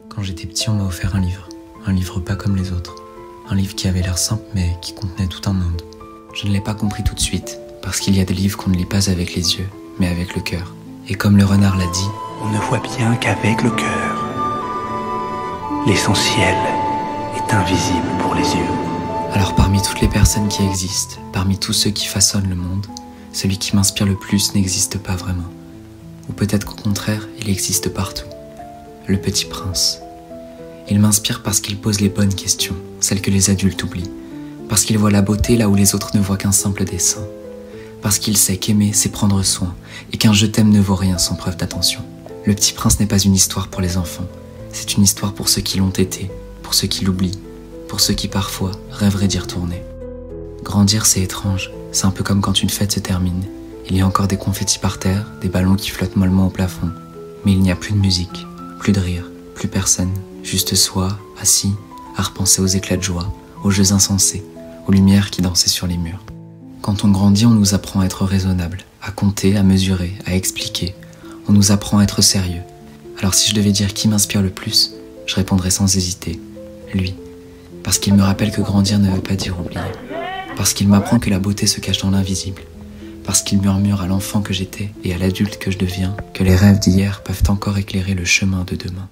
Quand j'étais petit, on m'a offert un livre pas comme les autres, un livre qui avait l'air simple mais qui contenait tout un monde. Je ne l'ai pas compris tout de suite, parce qu'il y a des livres qu'on ne lit pas avec les yeux, mais avec le cœur. Et comme le renard l'a dit, on ne voit bien qu'avec le cœur. L'essentiel est invisible pour les yeux. Alors parmi toutes les personnes qui existent, parmi tous ceux qui façonnent le monde, celui qui m'inspire le plus n'existe pas vraiment. Ou peut-être qu'au contraire, il existe partout. Le Petit Prince. Il m'inspire parce qu'il pose les bonnes questions, celles que les adultes oublient. Parce qu'il voit la beauté là où les autres ne voient qu'un simple dessin. Parce qu'il sait qu'aimer, c'est prendre soin, et qu'un je t'aime ne vaut rien sans preuve d'attention. Le Petit Prince n'est pas une histoire pour les enfants, c'est une histoire pour ceux qui l'ont été, pour ceux qui l'oublient, pour ceux qui parfois rêveraient d'y retourner. Grandir, c'est étrange, c'est un peu comme quand une fête se termine. Il y a encore des confettis par terre, des ballons qui flottent mollement au plafond, mais il n'y a plus de musique, plus de rire, plus personne, juste soi, assis, à repenser aux éclats de joie, aux jeux insensés, aux lumières qui dansaient sur les murs. Quand on grandit, on nous apprend à être raisonnable, à compter, à mesurer, à expliquer. On nous apprend à être sérieux. Alors si je devais dire qui m'inspire le plus, je répondrais sans hésiter, lui. Parce qu'il me rappelle que grandir ne veut pas dire oublier. Parce qu'il m'apprend que la beauté se cache dans l'invisible. Parce qu'il murmure à l'enfant que j'étais et à l'adulte que je deviens que les rêves d'hier peuvent encore éclairer le chemin de demain.